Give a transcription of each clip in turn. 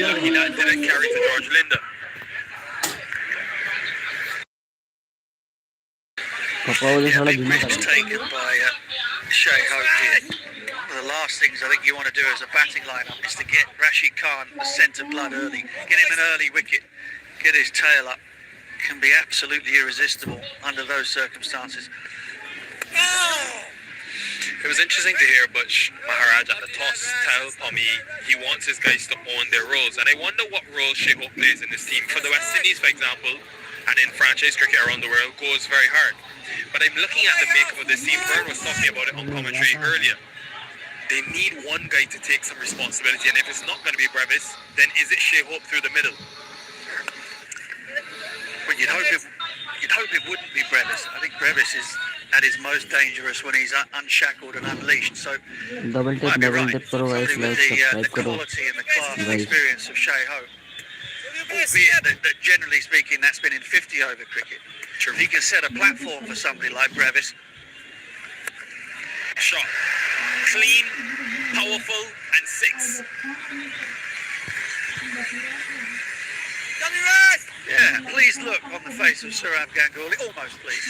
aerial, he didn't carry to George Linder. Big risk taken by Shea Hope here. One of the last things I think you want to do as a batting lineup is to get Rashid Khan a scent of blood early, get him an early wicket, get his tail up. Can be absolutely irresistible under those circumstances. It was interesting to hear Butch Maharaj at the toss tell Tommy he wants his guys to own their roles, and I wonder what role Shea Hope plays in this team. For the West Indies, for example, and in franchise cricket around the world, goes very hard. But I'm looking at the makeup of this team. Byrne was talking about it on commentary earlier. They need one guy to take some responsibility, and if it's not going to be Brevis, then is it Shea Hope through the middle? But you'd hope it wouldn't be Brevis. I think Brevis is at his most dangerous when he's unshackled and unleashed. So double tap somebody with the quality and the class and experience of Shea Hope. Albeit that generally speaking, that's been in 50 over cricket. True. He can set a platform for somebody like Brevis. Shot. Clean, powerful, and 6. Yeah, please look on the face of Sourav Ganguly. Almost please.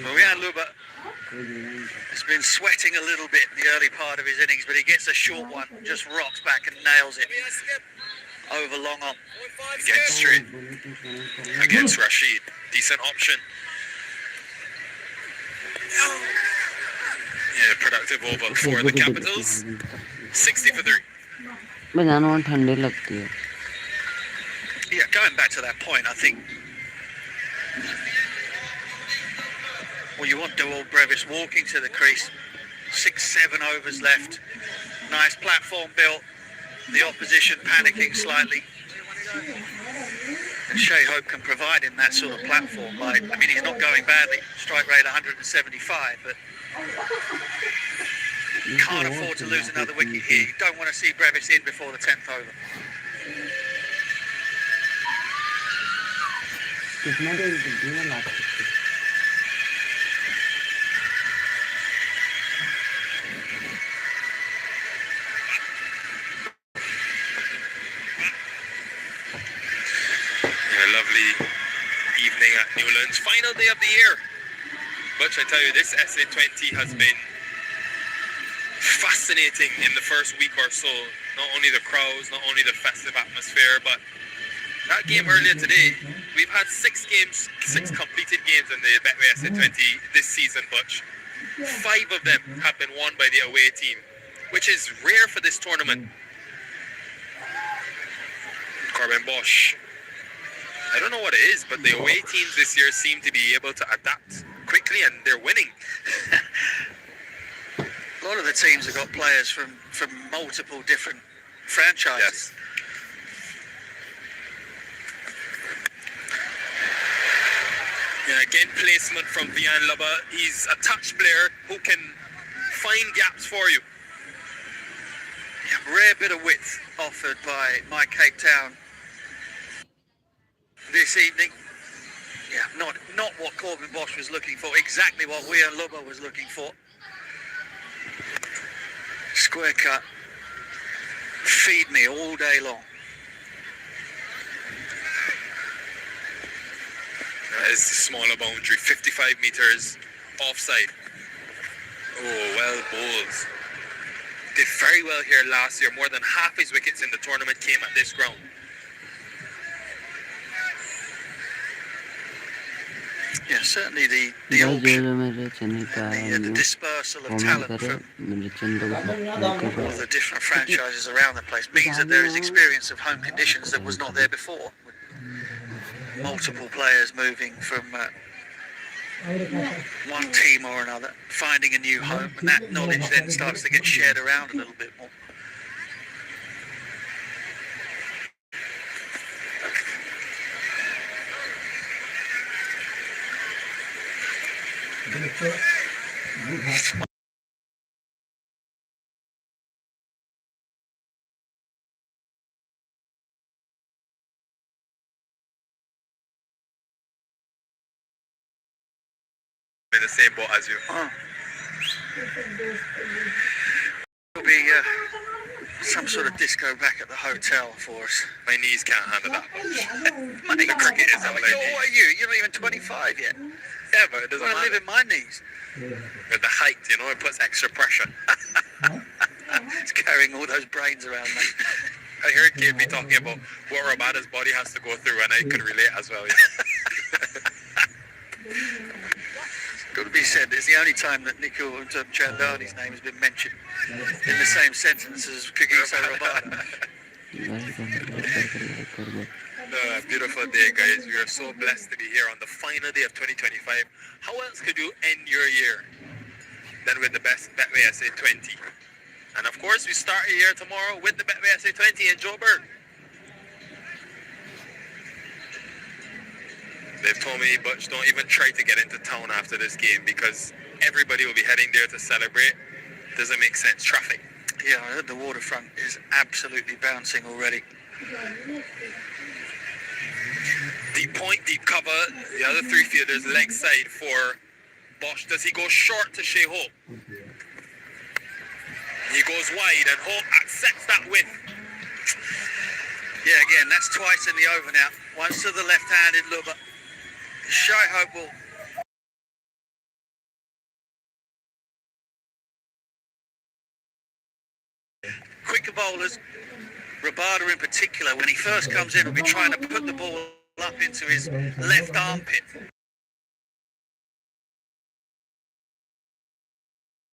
Rian Luba has been sweating a little bit in the early part of his innings, but he gets a short one, just rocks back and nails it over long on. Against straight. Against Rashid. Decent option. Yeah, productive over for the Capitals. 60 for 3. Yeah, going back to that point, I think you want Dewald Brevis walking to the crease. 6-7 overs left. Nice platform built. The opposition panicking slightly. And Shea Hope can provide him that sort of platform. He's not going badly. Strike rate 175, but can't afford to lose another wicket here. You don't want to see Brevis in before the 10th over. Lovely evening at Newlands. Final day of the year. But I tell you, this SA20 has been fascinating in the first week or so. Not only the crowds, not only the festive atmosphere, but that game earlier today, we've had 6 completed games in the Betway SA20 this season, Butch. 5 of them have been won by the away team, which is rare for this tournament. Corbin Bosch. I don't know what it is, but the away teams this year seem to be able to adapt quickly, and they're winning. A lot of the teams have got players from multiple different franchises. Yes. Yeah, again, placement from Vian Lubba. He's a touch player who can find gaps for you. Yeah, rare bit of width offered by my Cape Town this evening. Yeah, not what Corbin Bosch was looking for, exactly what Vian Lubba was looking for. Square cut. Feed me all day long. That is the smaller boundary, 55 meters offside. Oh, well bowled. Did very well here last year. More than half his wickets in the tournament came at this ground. Yeah, certainly the auction, the dispersal of talent from all the different franchises around the place means that there is experience of home conditions that was not there before. Multiple players moving from one team or another, finding a new home, and that knowledge then starts to get shared around a little bit more. In the same boat as you. It'll be some sort of disco back at the hotel for us. My knees can't handle that. Mate, The cricket is what unlike are you? You're not even 25 yet. Yeah, but it You doesn't want to live matter. in my knees. With the height, you know, it puts extra pressure. It's carrying all those brains around, mate. I heard KB talking about what Rabada's body has to go through, and I could relate as well, you know. Got to be said, it's the only time that Nikhil Chandani's name has been mentioned in the same sentence as Kagiso Rabada. Beautiful day, guys. We are so blessed to be here on the final day of 2025. How else could you end your year than with the best Betway SA20? And of course, we start a year tomorrow with the Betway SA20 in Joburg. They've told me, Butch, don't even try to get into town after this game because everybody will be heading there to celebrate. Doesn't make sense. Traffic. Yeah, I heard the waterfront is absolutely bouncing already. Deep point, deep cover. The other three fielders leg side for Bosch. Does he go short to Shea Hope? He goes wide and Hope accepts that width. Yeah, again, that's twice in the over now. Once to the left-handed lubber. Shai Hope will... Quicker bowlers, Rabada in particular, when he first comes in, will be trying to put the ball up into his left armpit.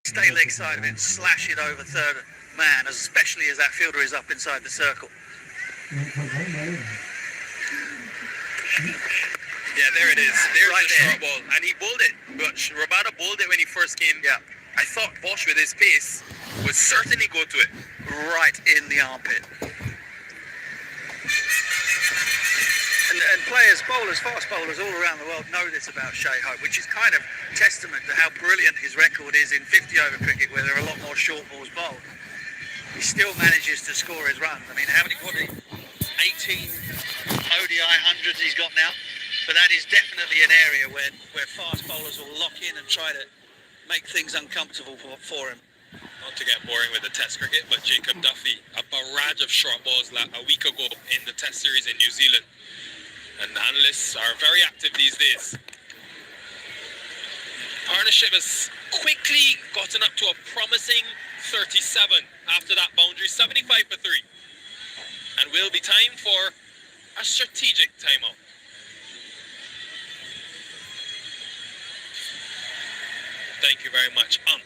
Stay leg side of it, slash it over third man, especially as that fielder is up inside the circle. Yeah, there it is. There's Right the there. short ball. And he bowled it. But Rabada bowled it when he first came. Yeah. I thought Bosch with his pace would certainly go to it. Right in the armpit. And players, bowlers, fast bowlers all around the world know this about Shai Hope, which is kind of testament to how brilliant his record is in 50-over cricket, where there are a lot more short balls bowled. He still manages to score his runs. I mean, how many, 18 ODI hundreds he's got now? But that is definitely an area where fast bowlers will lock in and try to make things uncomfortable for him. Not to get boring with the Test cricket, but Jacob Duffy, a barrage of short balls a week ago in the Test series in New Zealand. And analysts are very active these days. Partnership has quickly gotten up to a promising 37 after that boundary, 75 for 3. And will be time for a strategic timeout. Thank you very much, Ump.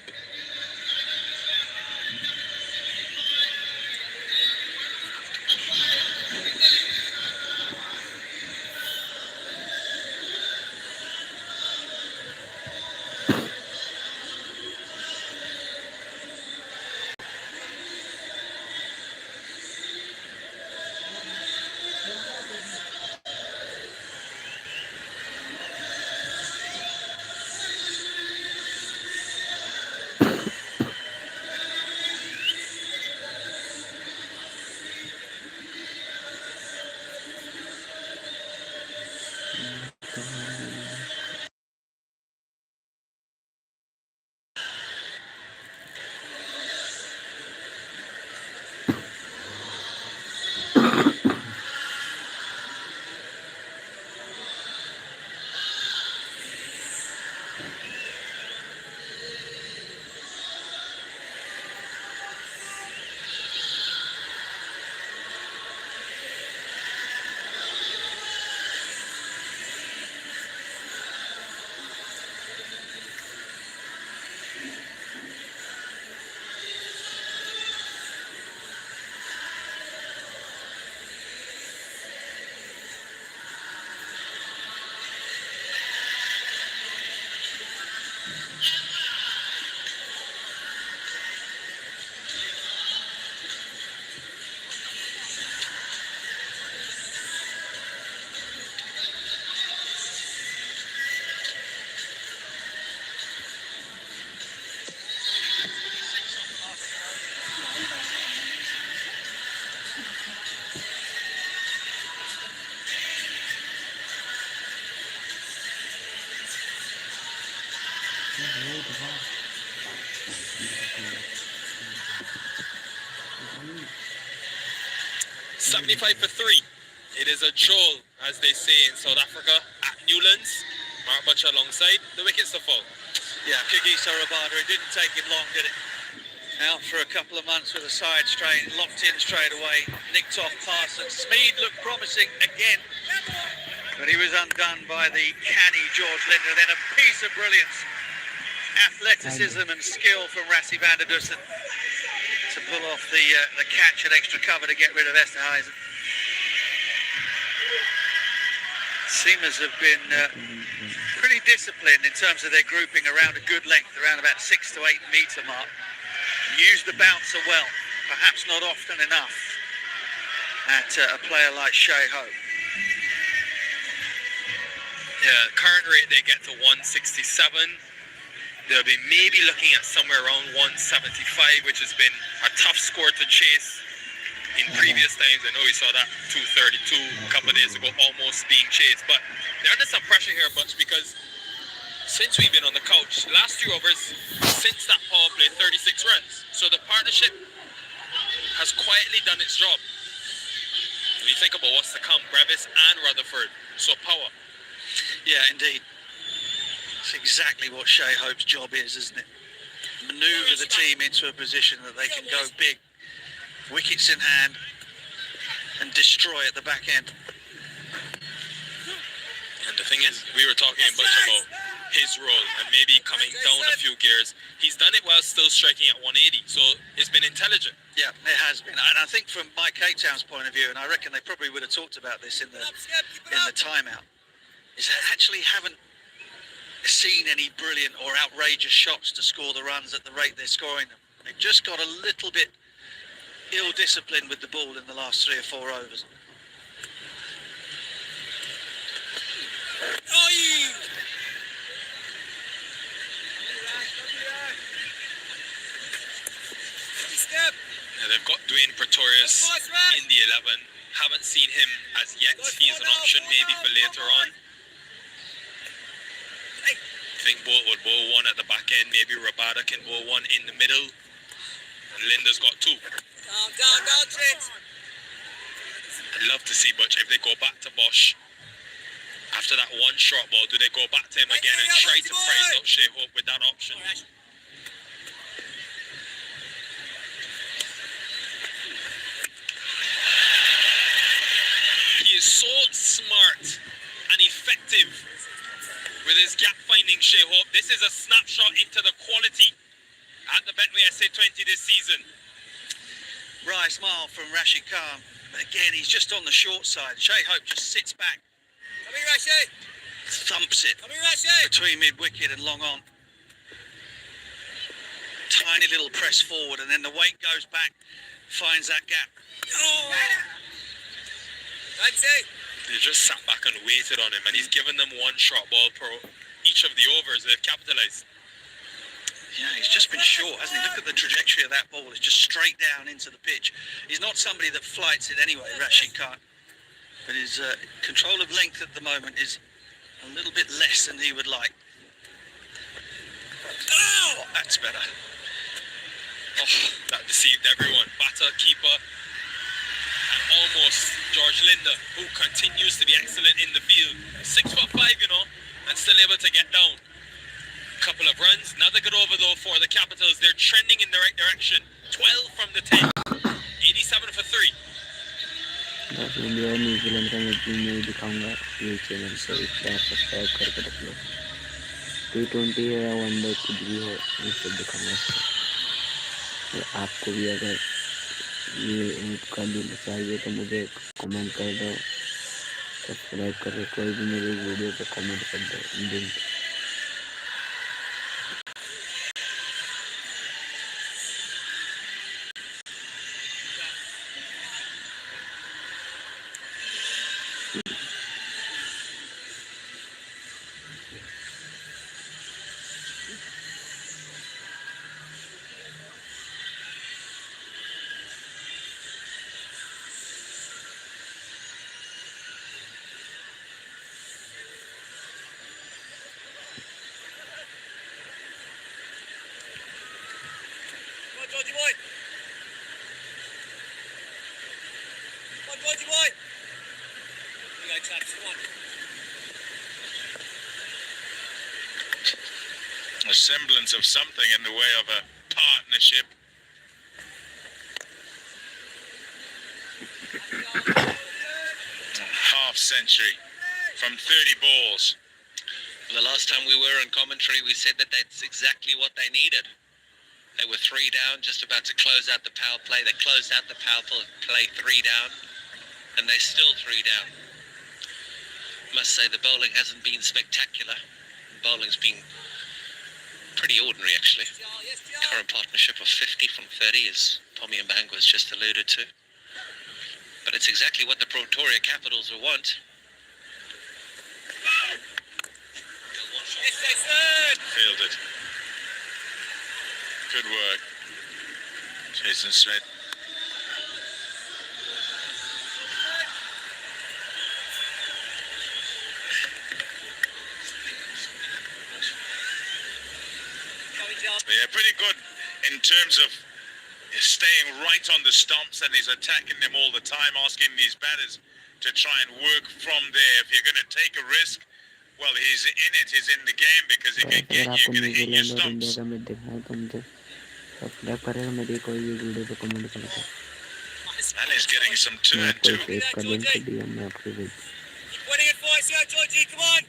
75 for 3. It is a Joel, as they say in South Africa, at Newlands. Mark Butcher alongside. The wicket's the fall. Yeah, Kagiso Rabada, it didn't take him long, did it? Out for a couple of months with a side strain, locked in straight away, nicked off Parsons. Smead looked promising again, but he was undone by the canny George Linder. Then a piece of brilliance, athleticism and skill from Rassie van der Dussen to pull off the catch at extra cover to get rid of Esterhuizen. Seamers have been pretty disciplined in terms of their grouping around a good length, around about 6 to 8 metre mark. Use the bouncer well, perhaps not often enough at a player like Shai Hope. Yeah, current rate they get to 167. They'll be maybe looking at somewhere around 175, which has been a tough score to chase in previous times. I know we saw that 232 a couple of days ago, almost being chased. But they're under some pressure here, Butch, because since we've been on the couch, last 2 overs, since that power play, 36 runs. So the partnership has quietly done its job. When you think about what's to come, Brevis and Rutherford, so power. Yeah, indeed. It's exactly what Shai Hope's job is, isn't it? Manoeuvre the team into a position that they can go big, wickets in hand, and destroy at the back end. And the thing is, we were talking about his role and maybe coming down a few gears. He's done it while still striking at 180, so it's been intelligent. Yeah, it has been. And I think from Mike Cape Town's point of view, and I reckon they probably would have talked about this in the timeout, is they actually haven't seen any brilliant or outrageous shots to score the runs at the rate they're scoring them. They've just got a little bit ill-disciplined with the ball in the last 3 or 4 overs. They've got Dwayne Pretorius in the 11. Haven't seen him as yet. He's an option maybe for later on. I think Bolt would bowl one at the back end. Maybe Rabada can bowl one in the middle. And Linda's got 2. Down, Trent. I'd love to see Butch if they go back to Bosch. After that one short ball, do they go back to him again and try to price up Shai Hope with that option? He is so smart and effective with his gap finding, Shai Hope. This is a snapshot into the quality at the Betway SA20 this season. Right, smile from Rashid Khan. But again, he's just on the short side. Shai Hope just sits back, thumps it between mid-wicket and long on. Tiny little press forward, and then the weight goes back, finds that gap. They just sat back and waited on him, and he's given them one short ball per each of the overs. They've capitalised. Yeah, he's just been short, hasn't he? Look at the trajectory of that ball. It's just straight down into the pitch. He's not somebody that flights it anyway, Rashid Khan. But his control of length at the moment is a little bit less than he would like. Oh, that's better. Oh, that deceived everyone. Batter, keeper, and almost George Linder, who continues to be excellent in the field. 6'5", and still able to get down. Couple of runs, another good over though for the Capitals. They're trending in the right direction. 12 from the 10, 87 for 3. India और New Zealand का match भी मैं दिखाऊंगा ये channel पे, इसलिए आप subscribe करके रख लो। t20 है या वनडे कुछ भी हो, ये सब दिखाऊंगा इसको। और आपको भी अगर ये का लिंक चाहिए तो मुझे कमेंट कर दो, सब्सक्राइब करके कोई भी मेरी वीडियो पे कमेंट कर दो link. Georgie boy. Here you go, chaps. Come on. A semblance of something in the way of a partnership. Half century from 30 balls. The last time we were in commentary, we said that that's exactly what they needed. They were 3 down, just about to close out the power play. They closed out the power play 3 down, and they're still 3 down. Must say the bowling hasn't been spectacular. Bowling's been pretty ordinary, actually. Current partnership of 50 from 30, as Pommy and Bangwas just alluded to. But it's exactly what the Pretoria Capitals will want. Fielded. Good work. Jason Smith. Yeah, pretty good in terms of staying right on the stumps, and he's attacking them all the time, asking these batters to try and work from there. If you're going to take a risk, well, he's in it, he's in the game, because he can get you, going to hit your stumps. And he's getting some turn too. Keep winning it for us here, Georgie. Come on.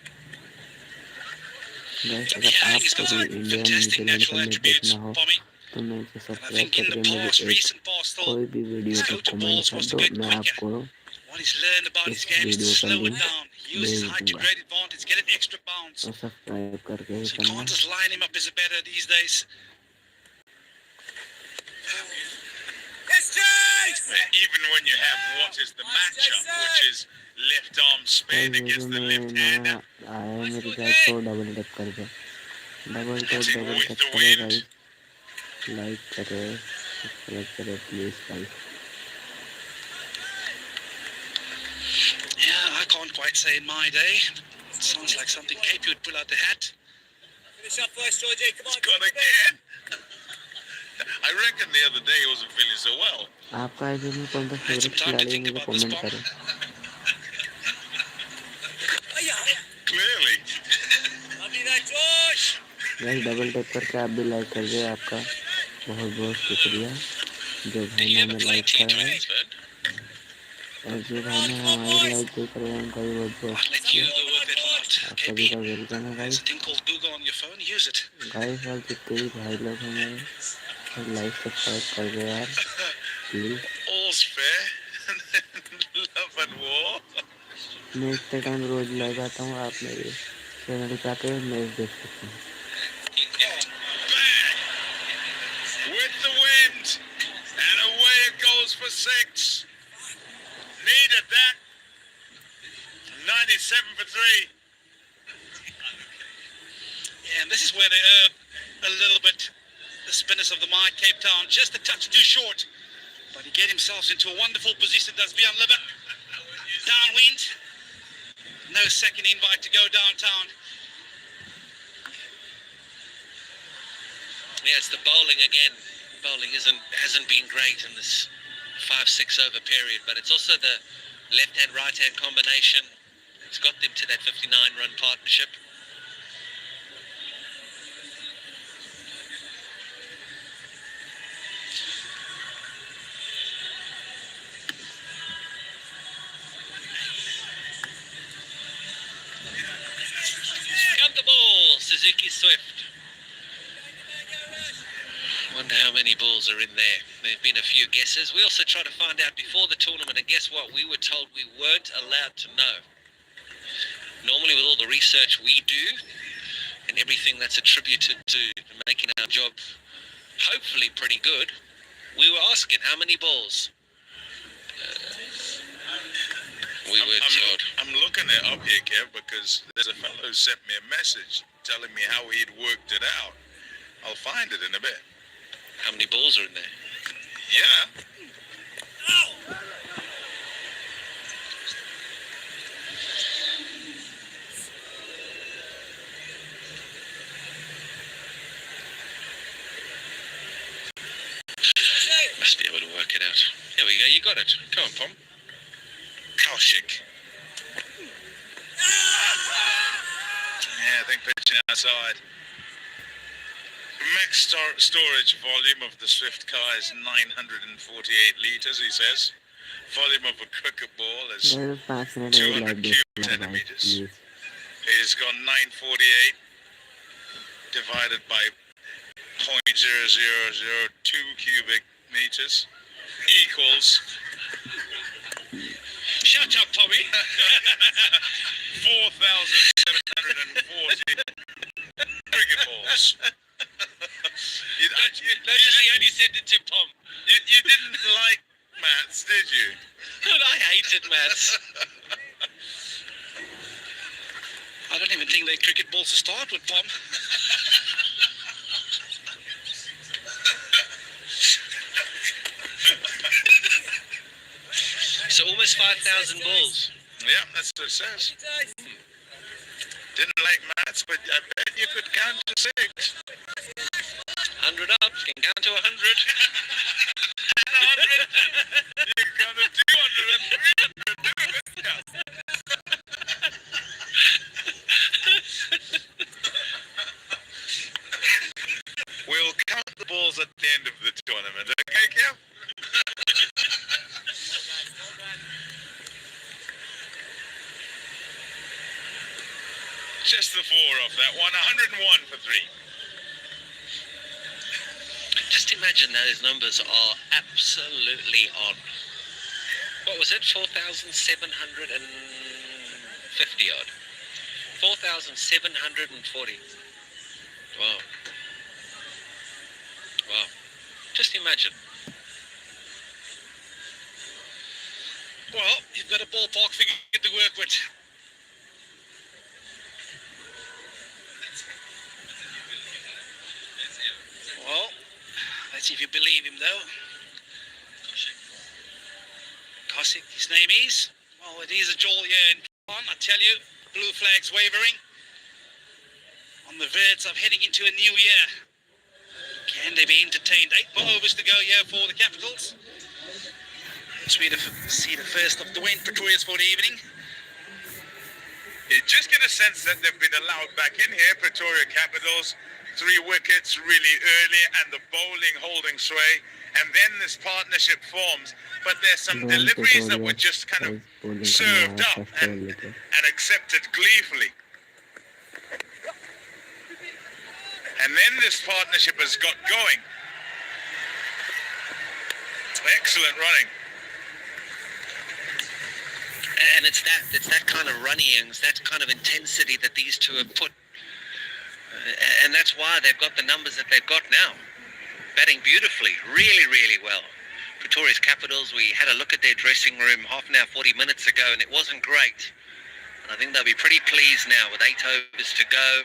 He's got some fantastic natural attributes, Pommy. And I think in the past, recent past, his go to balls was to get quicker. What he's learned about his game is to slow it down, use his height to great advantage, get an extra bounce. So you can't just line him up as a batter these days. Yes, Chase! Even when you have what is the matchup, which is left arm spin against the left hander, hitting with the wind. Like करें, subscribe करें please guys. Yeah, I can't quite say in my day. It sounds like something Cape would pull out the hat. Finish up first, Georgie. Come on. It's gone again. I reckon the other day he wasn't feeling so well. आपका IPL में कौन सा favourite खिलाड़ी है मुझे comment करें. Clearly. Lovely that, George. Guys double tap करके आप भी लाइक कर दे. आपका बहुत बहुत शुक्रिया जो भाई ने हमें लाइक करा है, और जो भाई ने हमारी लाइक भी कर रहे हैं उनका भी बहुत बहुत आप सभी का वेलकम है गाइस. गाइस और जितने भी भाई लोग हैं हमें लाइक सब्सक्राइब कर दो यार please. All's fair. Love and war. मैं इतने टाइम रोज लाइक आता हूँ. आप मेरे चैनल पे आके मैच देख सकते हैं. With the wind, and away it goes for 6. Needed that. 97 for 3. Yeah, and this is where they err a little bit. The spinners of the Mai Cape Town, just a touch too short. But he get himself into a wonderful position, does Bian Liver. Downwind. No second invite to go downtown. Yeah, it's the bowling again. Bowling hasn't been great in this 5-6 over period, but it's also the left-hand, right-hand combination. It's got them to that 59-run partnership. Got the ball, Suzuki Swift. Wonder how many balls are in there. There have been a few guesses. We also tried to find out before the tournament, and guess what? We were told we weren't allowed to know. Normally with all the research we do and everything that's attributed to making our job hopefully pretty good, we were asking how many balls. We were told. I'm looking it up here, Kev, because there's a fellow who sent me a message telling me how he'd worked it out. I'll find it in a bit. How many balls are in there? Yeah. Must be able to work it out. Here we go. You got it. Come on, Pom. Kaushik. Yeah, I think pitching outside. Max storage volume of the Swift car is 948 litres, he says. Volume of a cricket ball is That is fascinating. I 200 like this cubic a lot, centimetres. please. He's got 948 divided by 0.0002 cubic meters equals Shut up, Tommy. 4,740 cricket balls. Notice he only said it to Tom. You didn't like maths, did you? I hated maths. I don't even think they're cricket balls to start with, Tom. So almost 5,000 balls. Yeah, that's what it says. Didn't like maths, but I bet you could count to 6. 100 up, can count to 100. And 100. You can count to 200 and 300. Yeah. We'll count the balls at the end of the tournament, okay, Kev? Just the 4 off that one, 101 for 3. Just imagine those numbers are absolutely on. What was it? 4,750 odd. 4,740. Wow. Wow. Just imagine. Well, you've got a ballpark figure to work with. Well, let's see if you believe him, though. Kaushik, his name is? Well, it is a jol year in Cape, I tell you. Blue flags wavering. On the verge of heading into a new year. Can they be entertained? 8 more overs to go here for the Capitals. Let's see the first of the wind Pretorius for the evening. You just get a sense that they've been allowed back in here, Pretoria Capitals. 3 wickets really early and the bowling holding sway. And then this partnership forms. But there's some deliveries that were just kind of served up and accepted gleefully. And then this partnership has got going. Excellent running. And it's that kind of running, it's that kind of intensity that these two have put. And that's why they've got the numbers that they've got now. Batting beautifully, really, really well. Pretoria's Capitals, we had a look at their dressing room half an hour, 40 minutes ago, and it wasn't great. And I think they'll be pretty pleased now with 8 overs to go.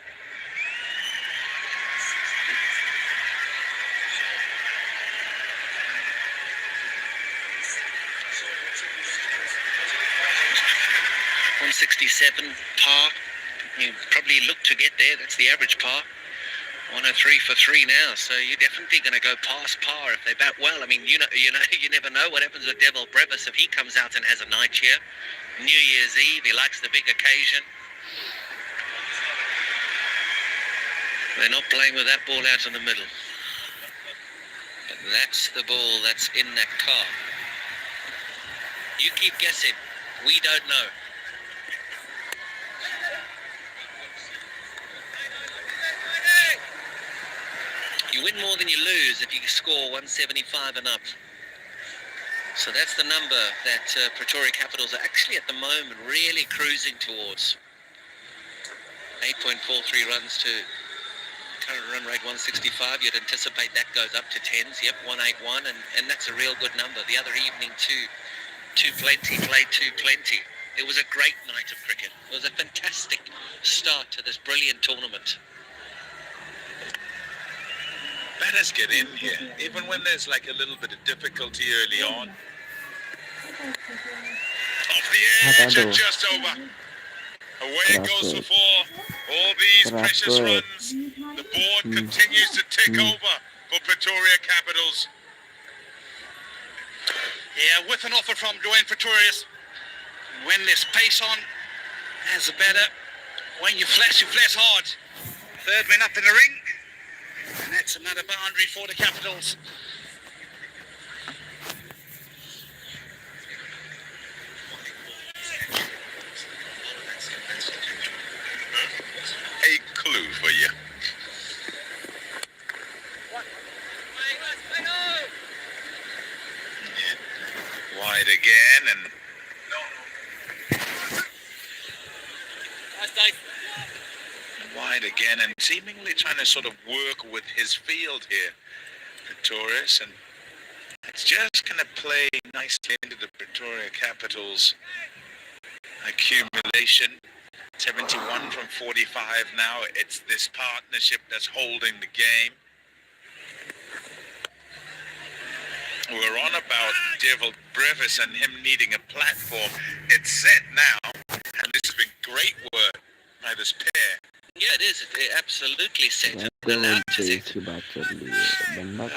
.167 par. You probably look to get there. That's the average par. 103 for 3 now, so you're definitely going to go past par if they bat well. I mean, you never know what happens with Devil Brevis if he comes out and has a night here. New Year's Eve, he likes the big occasion. They're not playing with that ball out in the middle. But that's the ball that's in that car. You keep guessing. We don't know. You win more than you lose if you score 175 and up. So that's the number that Pretoria Capitals are actually at the moment really cruising towards. 8.43 runs to current run rate 165. You'd anticipate that goes up to 10s. Yep, 181, and that's a real good number. The other evening too, 220 played 220. It was a great night of cricket. It was a fantastic start to this brilliant tournament. Batters get in here, even when there's like a little bit of difficulty early on. Off the edge and just over. Away it goes for 4. All these precious runs. The board continues to tick over for Pretoria Capitals. Yeah, with an offer from Dwayne Pretorius. When there's pace on, as a batter, when you flash hard. Third man up in the ring. And that's another boundary for the Capitals. A clue for you. Wide again, and wide again, and seemingly trying to sort of work with his field here, Pretorius, and it's just going to play nicely into the Pretoria Capitals accumulation. 71 from 45 now. It's this partnership that's holding the game. We're on about Devil Brevis and him needing a platform. It's set now, and this has been great work by this pair. Yeah, it is. It absolutely set up and allowed to set.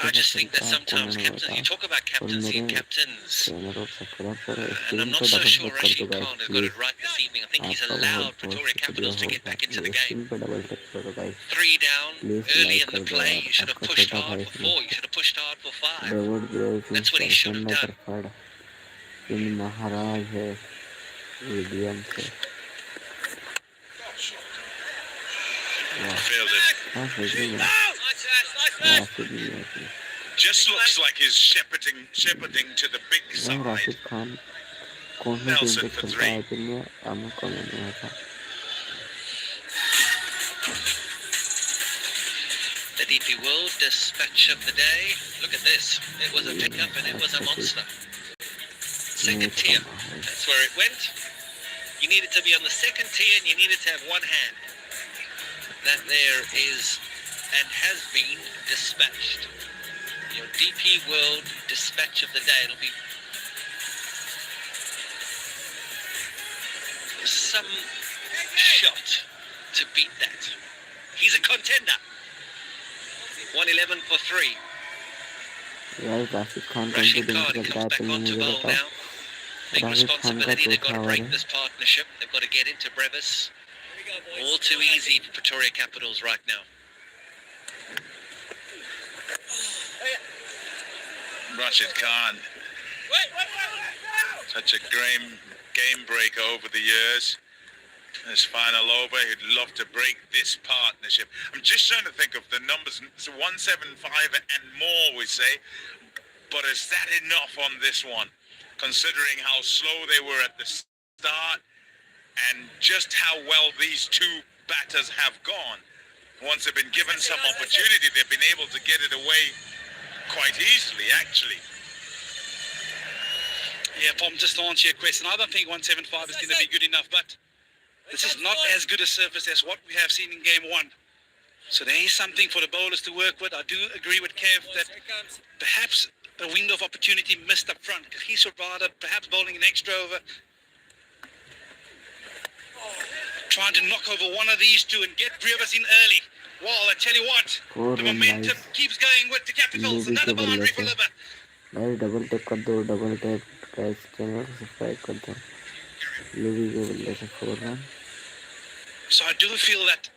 I just think that sometimes captains, you talk about captaincy, captains, and I'm not so sure Rashid Khan has got it right this evening. I think he's allowed Pretoria Capitals to get back into the game. 3 down, early in the play, you should have pushed hard for 4, you should have pushed hard for 5. That's what he should have done. महाराज है William से Failed it. Just looks like he's shepherding to the big side. Rashid Khan कौन सी team पे खेलता है फिर मैं हमें कौन नहीं आता The DP World dispatch of the day. Look at this. It was a pickup and it was a monster. Second tier. That's where it went. You needed to be on the second tier and you needed to have one hand. That there is and has been dispatched. Your DP World dispatch of the day. It'll be some shot to beat that. He's a contender. 111 for 3. यार राशिद खान कौन सी Rashid team Khan पे खेलता है comes back पहले onto मुझे bowl बताओ now. Big Rashid Khan का responsibility. They've got चौथा to ओवर break है this partnership. They've got to get into Brevis. All too easy for Pretoria Capitals right now. Rashid Khan, such a game breaker over the years. This final over, he'd love to break this partnership. I'm just trying to think of the numbers. It's 175 and more, we say. But is that enough on this one? Considering how slow they were at the start and just how well these two batters have gone. Once they've been given some opportunity, they've been able to get it away quite easily, actually. Yeah, Pom, just to answer your question, I don't think 175 is going to be good enough, but this is not as good a surface as what we have seen in game 1. So there is something for the bowlers to work with. I do agree with Kev that perhaps a window of opportunity missed up front. He's rather perhaps bowling an extra over, trying to knock over one of these two and get Brevis in early. Well, I tell you what, the momentum keeps going with the Capitals. Another boundary for Liver. भाई double tap कर दो double tap guys channel को subscribe कर दो Luby के बल्ले से 4 run So I do feel that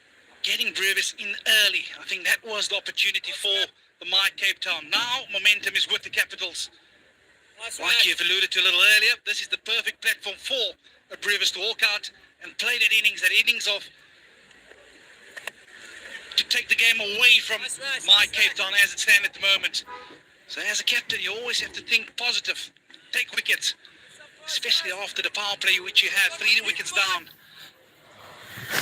getting Brevis in early, I think that was the opportunity for the My Cape Town. Now momentum is with the Capitals. Like you've alluded to a little earlier, this is the perfect platform for a Brevis to walk out and play that innings of to take the game away from My Cape Town as it stands at the moment. So as a captain, you always have to think positive. Take wickets, especially after the power play which you had, 3 wickets down. Come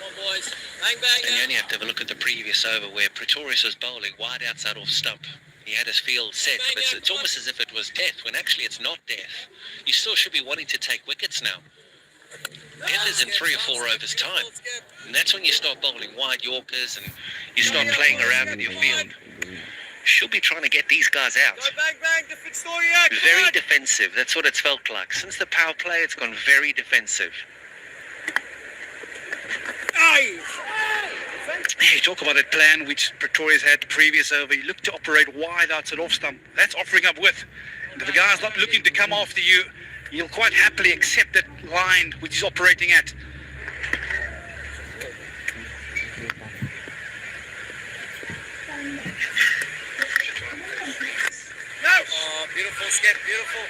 on, boys. Bang, bang. And you only have to have a look at the previous over where Pretorius was bowling wide outside off stump. He had his field set, but it's almost as if it was death, when actually it's not death. You still should be wanting to take wickets now. Death is in 3 or 4 overs' time. And that's when you start bowling wide Yorkers and you start playing around with your field. Should be trying to get these guys out. Bang, bang. Different story. Very defensive. That's what it's felt like. Since the power play, it's gone very defensive. You talk about that plan which Pretoria's had the previous over. You look to operate wide outside off stump. That's offering up width. And if the guy's not looking to come after you, He'll quite happily accept that line which he's operating at. Oh, beautiful skip, beautiful.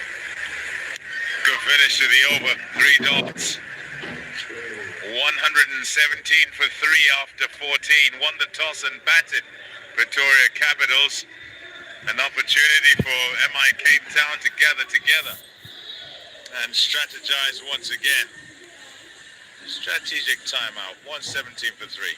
Good finish to the over. 3 dots. 117 for 3 after 14. Won the toss and batted Pretoria Capitals. An opportunity for MI Cape Town to gather together and strategize once again. Strategic timeout. 117 for 3.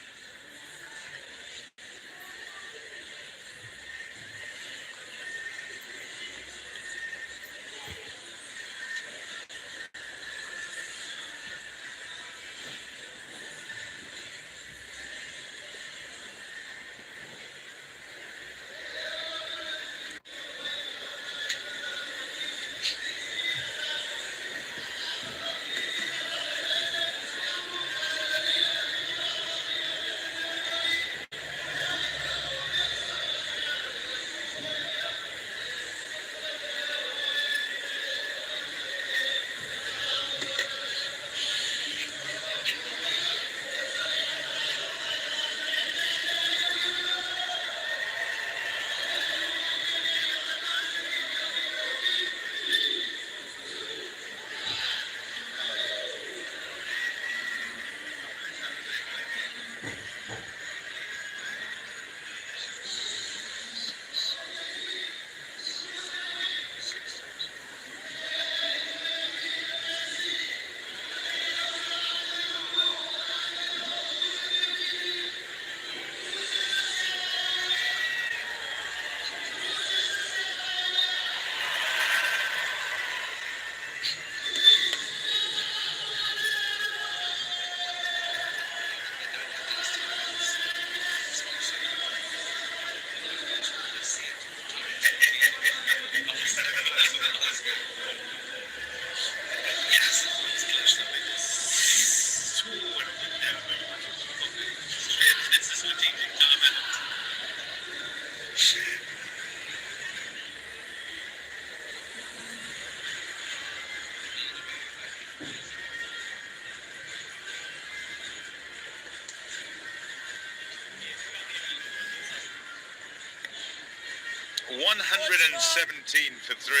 .117 for 3.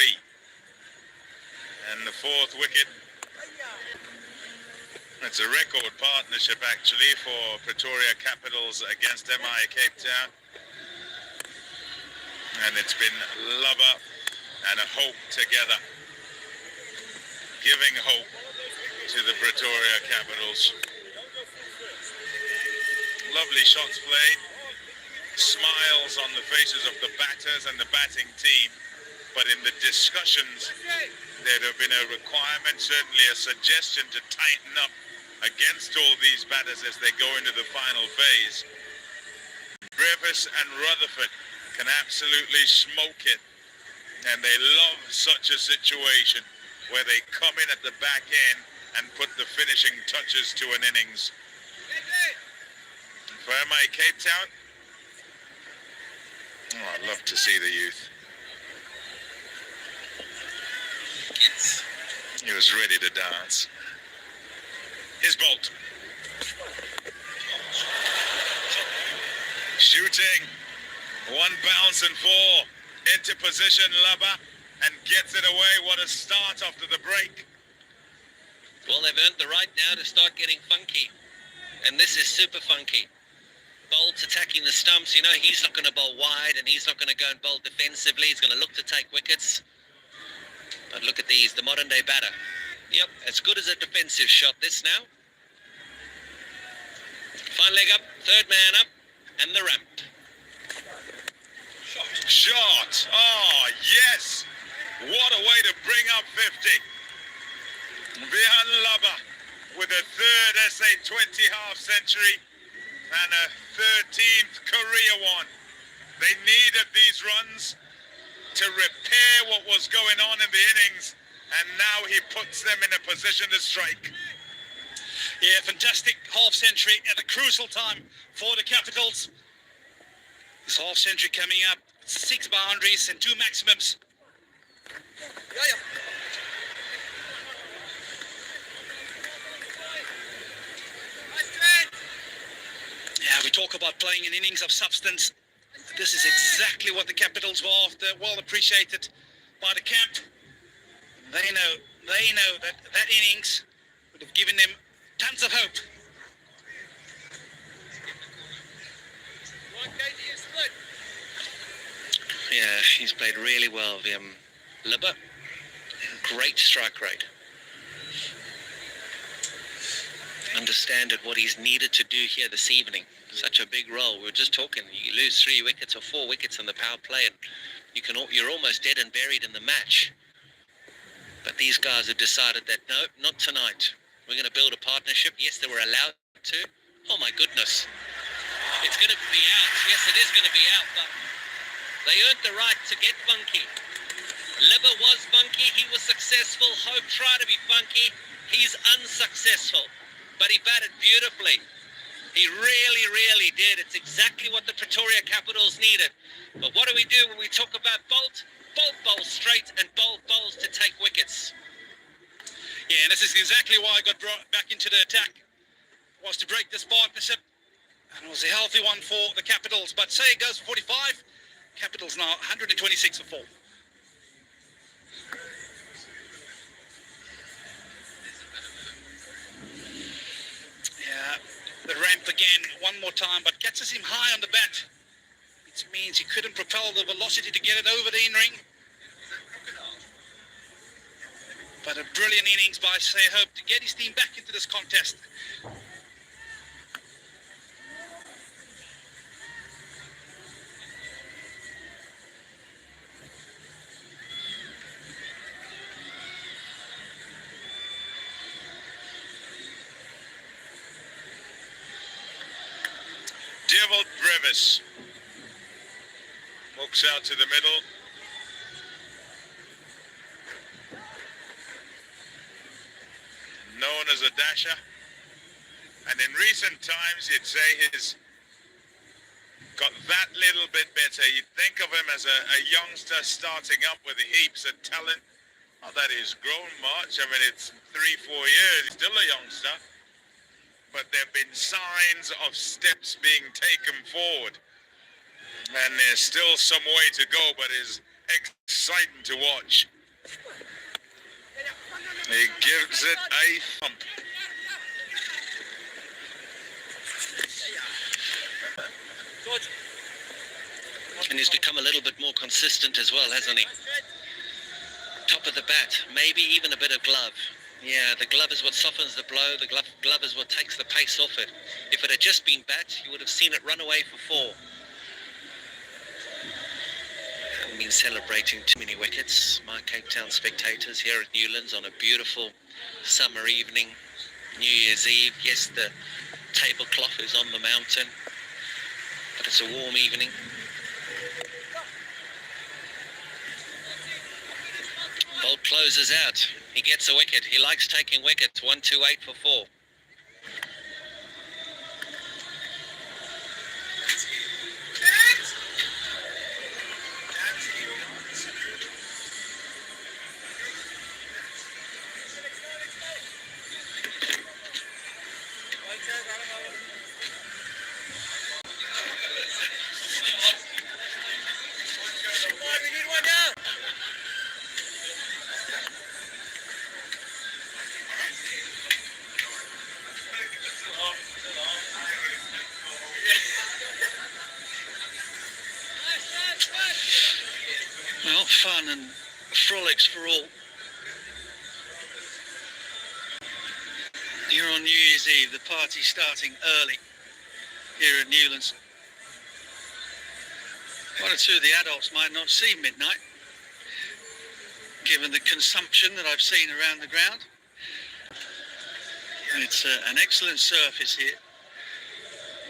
And the 4th wicket. It's a record partnership actually for Pretoria Capitals against MI Cape Town. And it's been lover and a hope together. Giving hope to the Pretoria Capitals. Lovely shots played. Smiles on the faces of the batters and the batting team, but in the discussions there'd have been a requirement, certainly a suggestion to tighten up against all these batters as they go into the final phase. Griffiths and Rutherford can absolutely smoke it, and they love such a situation where they come in at the back end and put the finishing touches to an innings. For MI Cape Town, oh, I'd love to see the youth. He was ready to dance. His Bolt. Shooting. 1 bounce and 4. Into position, Lubber, and gets it away. What a start after the break. Well, they've earned the right now to start getting funky. And this is super funky. Bolt's attacking the stumps. You know, he's not going to bowl wide, and he's not going to go and bowl defensively. He's going to look to take wickets. But look at these, the modern day batter. Yep, as good as a defensive shot this now. Fine leg up, 3rd man up, and the ramp. Shot. Oh, yes. What a way to bring up 50. Vihan Lubber with a 3rd SA20 half century and a 13th career one. They needed these runs to repair what was going on in the innings, and now he puts them in a position to strike. Yeah, fantastic half century at a crucial time for the Capitals. This half century coming up, 6 boundaries and 2 maximums. talk about playing an innings of substance. This is exactly what the Capitals were after, well appreciated by the camp. They know that innings would have given them tons of hope. Yeah, he's played really well, Libba. Great strike rate. Understand what he's needed to do here this evening. Such a big role. We were just talking, you lose 3 wickets or 4 wickets on the power play and you're almost dead and buried in the match. But these guys have decided that no, not tonight. We're going to build a partnership. Yes, they were allowed to. Oh my goodness. It's going to be out. Yes, it is going to be out, but they earned the right to get funky. Libba was funky. He was successful. Hope tried to be funky. He's unsuccessful. But he batted beautifully. He really, really did. It's exactly what the Pretoria Capitals needed. But what do we do when we talk about Bolt? Bolt bowls straight and Bolt bowls to take wickets. Yeah, and this is exactly why I got brought back into the attack. Was to break this partnership. And it was a healthy one for the Capitals. But say it goes for 45. Capitals now 126 for 4. Yeah, the ramp again, one more time, but catches him high on the bat. It means he couldn't propel the velocity to get it over the in-ring. But a brilliant innings by Say Hope to get his team back into this contest. Devil Brevis hooks out to the middle. Known as a dasher. And in recent times, you'd say he's got that little bit better. You'd think of him as a youngster starting up with heaps of talent. Not that he's grown much. I mean, it's 3-4 years. He's still a youngster. But there have been signs of steps being taken forward. And there's still some way to go, but it's exciting to watch. He gives it a thump. And he's become a little bit more consistent as well, hasn't he? Top of the bat, maybe even a bit of glove. Yeah, the glove is what softens the blow. The glove is what takes the pace off it. If it had just been bat, you would have seen it run away for 4. I've been celebrating too many wickets. My Cape Town spectators here at Newlands on a beautiful summer evening, New Year's Eve. Yes, the tablecloth is on the mountain, but it's a warm evening. Bolt closes out. He gets a wicket. He likes taking wickets. 1-2-8 for 4. Well, fun and frolics for all. Here on New Year's Eve, the party's starting early here at Newlands. One or two of the adults might not see midnight, given the consumption that I've seen around the ground. It's an excellent surface here.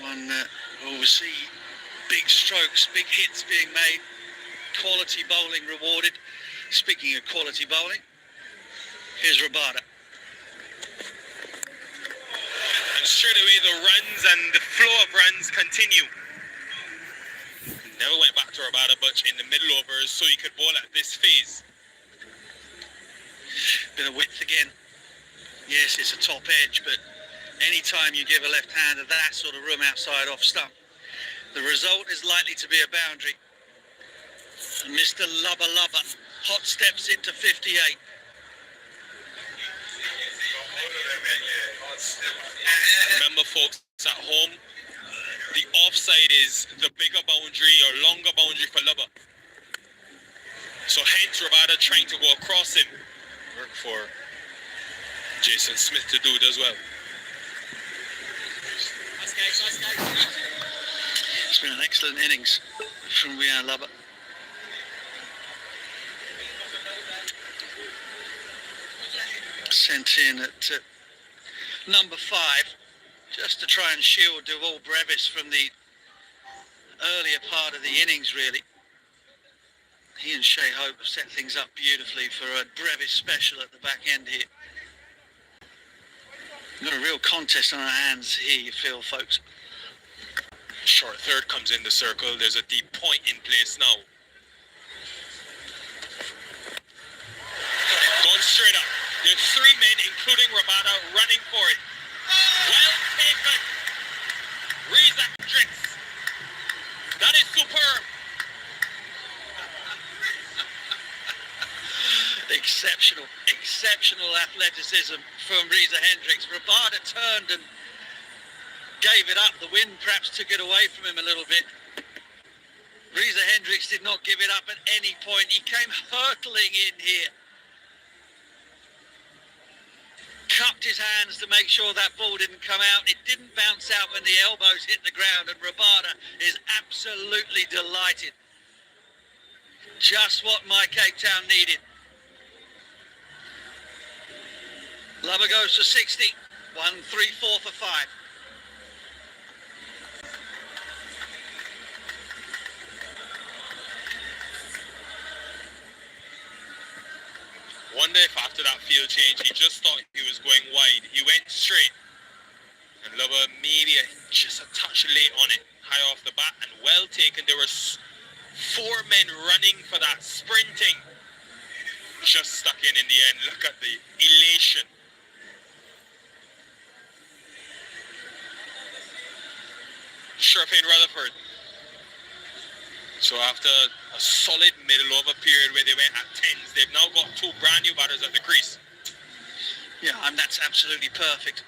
One where we'll see big strokes, big hits being made, quality bowling rewarded. Speaking of quality bowling, here's Rabada. And straight away the runs and the flow of runs continue. Never went back to Rabada Butch in the middle overs so he could bowl at this phase. Bit of width again. Yes, it's a top edge, but anytime you give a left-hander that sort of room outside off stump, The result is likely to be a boundary. And Mr. Lubba Lubba hot steps into 58. Remember, folks at home, the offside is the bigger boundary or longer boundary for Lubba. So hence Rabada trying to go across him. Work for Jason Smith to do it as well. It's been an excellent innings from Rian Lubba. Sent in at number 5, just to try and shield Devol Brevis from the earlier part of the innings, really. He and Shea Hope have set things up beautifully for a Brevis special at the back end here. We've got a real contest on our hands here, you feel, folks. Short third comes in the circle. There's a deep point in place now. Going straight up. There's 3 men, including Rabada, running for it. Well taken. Reza Hendricks. That is superb. Exceptional athleticism from Reza Hendricks. Rabada turned and gave it up. The wind perhaps took it away from him a little bit. Reza Hendricks did not give it up at any point. He came hurtling in here. Cupped his hands to make sure that ball didn't come out. It didn't bounce out when the elbows hit the ground, and Rabada is absolutely delighted. Just what my Cape Town needed. Lubba goes to 60. 1, 3, 4 for 5. Wonder if after that field change, he just thought he was going wide. He went straight. And Lubba maybe just a touch late on it. High off the bat and well taken. There were 4 men running for that, sprinting. Just stuck in the end. Look at the elation. Sherfane Rutherford. So after a solid middle over period where they went at 10s, they've now got 2 brand new batters at the crease. Yeah, and that's absolutely perfect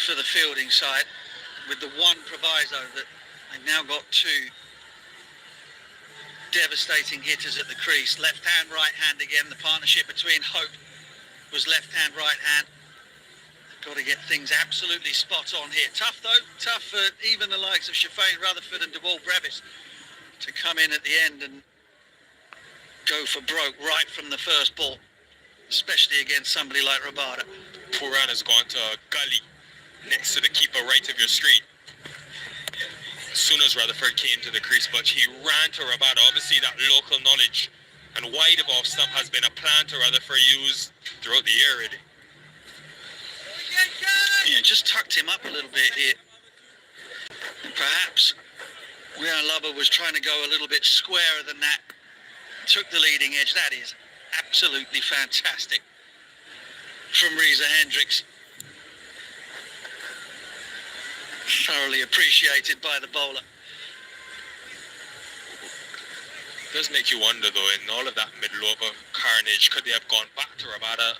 for the fielding side, with the one proviso that they've now got 2 devastating hitters at the crease. Left hand, right hand again. The partnership between Hope was left hand, right hand. Got to get things absolutely spot on here. Tough though, tough for even the likes of Sherfane Rutherford and Devol Brevis to come in at the end and go for broke right from the first ball, especially against somebody like Rabada. Puran has gone to a gully next to the keeper right of your street. As soon as Rutherford came to the crease, but he ran to Rabada. Obviously that local knowledge and wide of off stump has been a plan to Rutherford used throughout the year already. Yeah, just tucked him up a little bit here. And perhaps Rian Lubba was trying to go a little bit squarer than that. Took the leading edge. That is absolutely fantastic from Reza Hendricks. Thoroughly appreciated by the bowler. It does make you wonder though, in all of that middle over carnage, could they have gone back to Rabada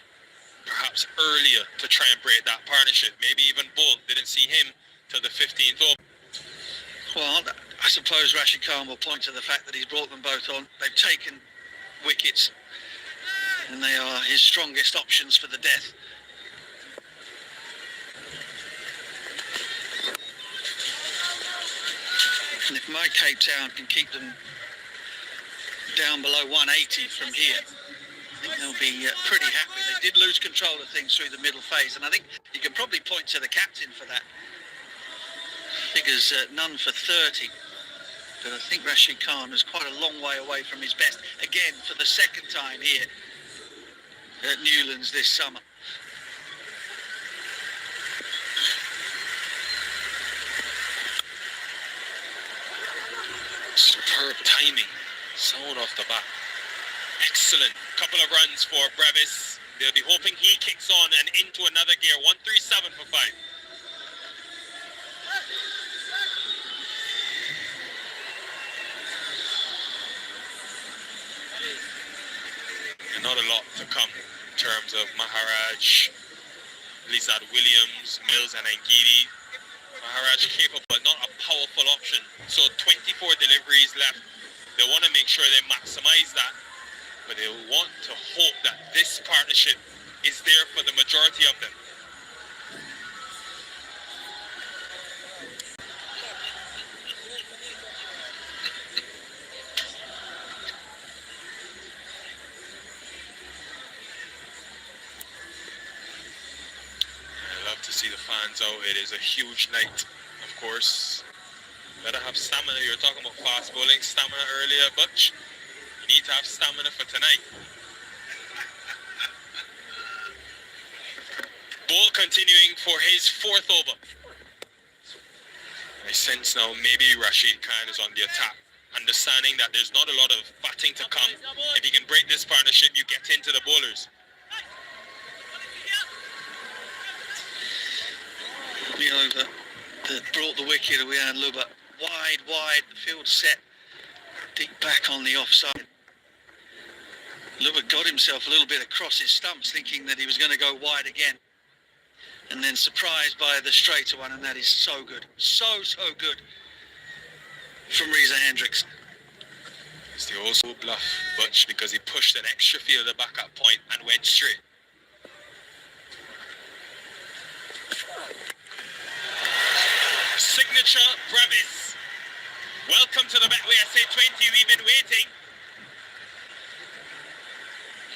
perhaps earlier to try and break that partnership? Maybe even Bull didn't see him till the 15th over. Well, I suppose Rashid Khan will point to the fact that he's brought them both on. They've taken wickets and they are his strongest options for the death. And if my Cape Town can keep them down below 180 from here, I think they'll be pretty happy. They did lose control of things through the middle phase, and I think you can probably point to the captain for that. Figures none for 30, but I think Rashid Khan is quite a long way away from his best, again for the second time here at Newlands this summer. Superb timing, sound off the bat. Excellent couple of runs for Brevis. They'll be hoping he kicks on and into another gear. 137 for 5. not a lot to come in terms of Maharaj, Lizard Williams, Mills and Angidi. Maharaj capable, but not a powerful option. So 24 deliveries left. They want to make sure they maximize that, but they want to hope that this partnership is there for the majority of them. I love to see the fans out. It is a huge night, of course. Gotta have stamina. You're talking about fast bowling stamina earlier, Butch. You need to have stamina for tonight. Ball continuing for his fourth over. I sense now maybe Rashid Khan is on the attack, understanding that there's not a lot of batting to come. If he can break this partnership, you get into the bowlers. The over that brought the wicket away, and Luba wide, the field set deep back on the offside. Luba got himself a little bit across his stumps, thinking that he was going to go wide again, and then surprised by the straighter one, and that is so good, so good from Reza Hendricks. It's the old school bluff, Butch, because he pushed an extra fielder back at point and went straight. Signature Brevis. Welcome to the Betway SA20. We've been waiting.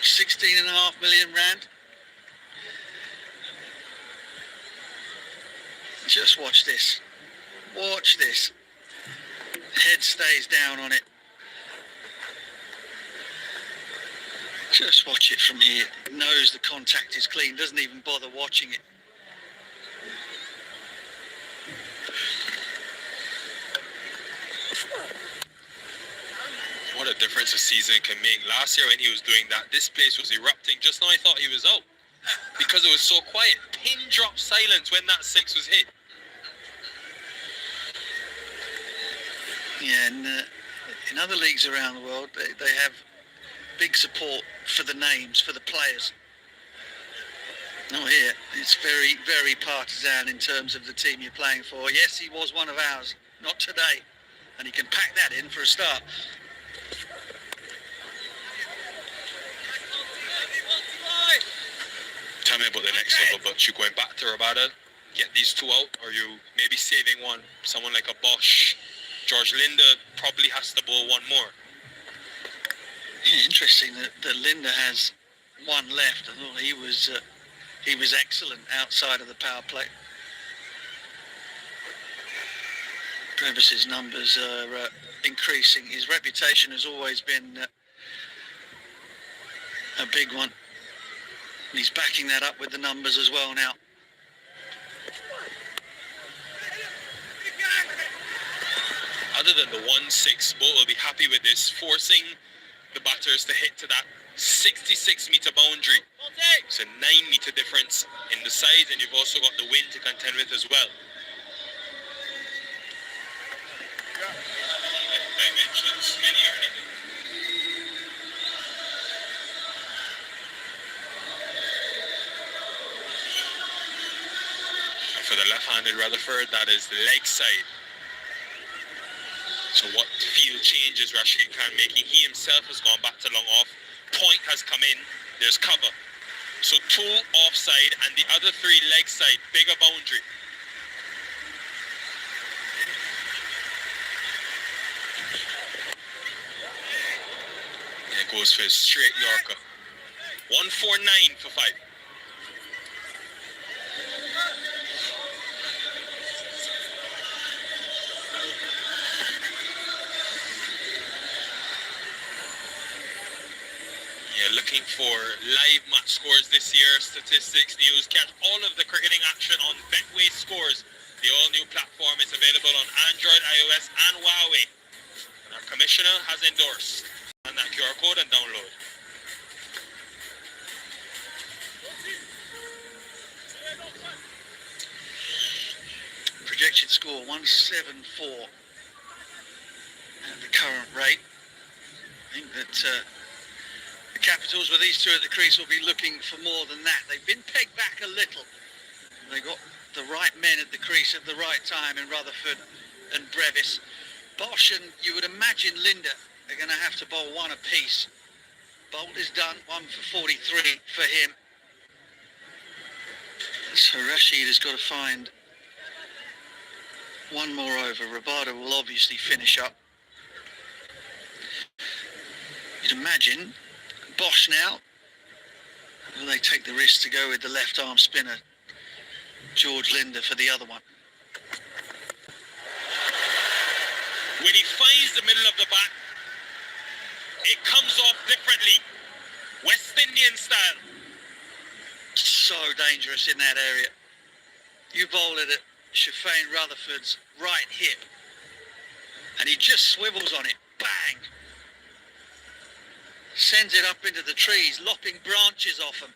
16.5 million rand. Just watch this. Watch this. Head stays down on it. Just watch it from here. Knows the contact is clean. Doesn't even bother watching it. What a difference a season can make. Last year when he was doing that, this place was erupting. Just now I thought he was out because it was so quiet. Pin drop silence when that six was hit. Yeah, and in other leagues around the world, they have big support for the names, for the players. Not here. It's very, very partisan in terms of the team you're playing for. Yes, he was one of ours. Not today. And he can pack that in for a start. Tell me about the next level, but you going back to Rabada, get these two out, or you maybe saving one? Someone like a Bosch, George Linda probably has to bowl one more. Yeah, interesting that Linda has one left. I thought he was excellent outside of the power play. Brevis's numbers are increasing. His reputation has always been a big one. And he's backing that up with the numbers as well now. Other than the 1-6, Bolt will be happy with this, forcing the batters to hit to that 66-meter boundary. It's a 9-meter difference in the size, and you've also got the wind to contend with as well. Dimensions, many are needed. For the left-handed Rutherford, that is the leg side. So what field changes Rashid Khan making? He himself has gone back to long off. Point has come in. There's cover. So 2 offside and the other 3 leg side. Bigger boundary. There goes for his straight Yorker. 149 for 5. Looking for live match scores this year, statistics, news. Catch all of the cricketing action on Betway Scores. The all-new platform is available on Android, iOS and Huawei. And our commissioner has endorsed. Scan that QR code and download. Projected score 174 at the current rate. I think that the Capitals, with these two at the crease, will be looking for more than that. They've been pegged back a little. They got the right men at the crease at the right time in Rutherford and Brevis. Bosch and you would imagine Linda are going to have to bowl one apiece. Bolt is done, 1 for 43 for him. So Rashid has got to find one more over. Rabada will obviously finish up. You'd imagine Bosch now, will they take the risk to go with the left arm spinner, George Linder, for the other one? When he finds the middle of the bat, it comes off differently. West Indian style. So dangerous in that area. You bowl it at Shafane Rutherford's right hip and he just swivels on it. Bang! Sends it up into the trees, lopping branches off them.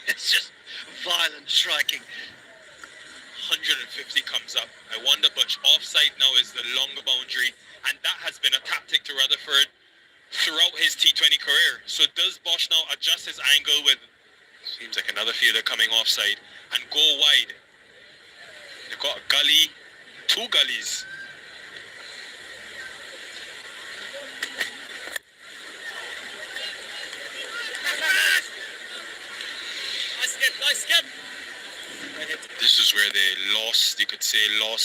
It's just violent striking. 150 comes up. I wonder, but offside now is the longer boundary, and that has been a tactic to Rutherford throughout his T20 career. So does Bosch now adjust his angle with, seems like another fielder coming offside, and go wide? They've got a gully, 2 gullies. Nice skip. This is where they lost, you could say,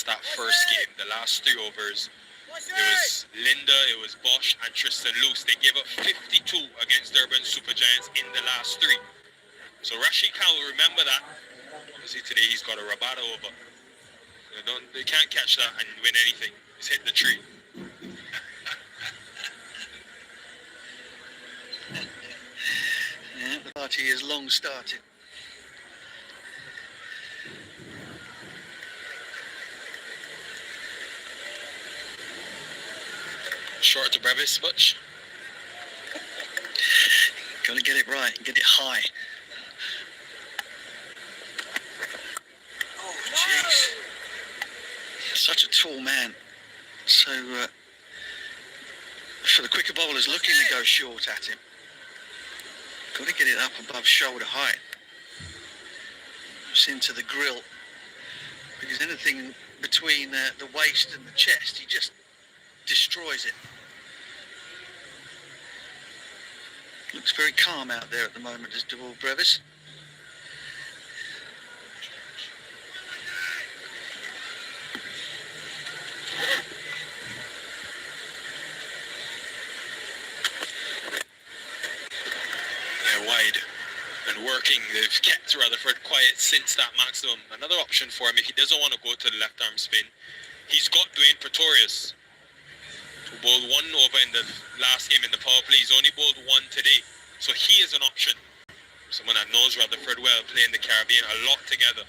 that first game, the last 3 overs. It was Linda, it was Bosch and Tristan Luce. They gave up 52 against Durban Supergiants in the last 3. So Rashid Khan will remember that. Obviously today he's got a Rabada over. They can't catch that and win anything. He's hit the tree. Yeah, the party is long started. Short to Brevis, Butch. Got to get it right, get it high. Oh, jeez. Such a tall man. So, for the quicker bowlers looking to go short at him, got to get it up above shoulder height. Just into the grill. Because anything between the waist and the chest, he just destroys it. Looks very calm out there at the moment, as Duvall Brevis. They're wide and working. They've kept Rutherford quiet since that maximum. Another option for him, if he doesn't want to go to the left arm spin, he's got Dwayne Pretorius, who bowled 1 over in the last game in the power play. He's only bowled 1 today. So he is an option. Someone that knows Rutherford well, playing the Caribbean a lot together.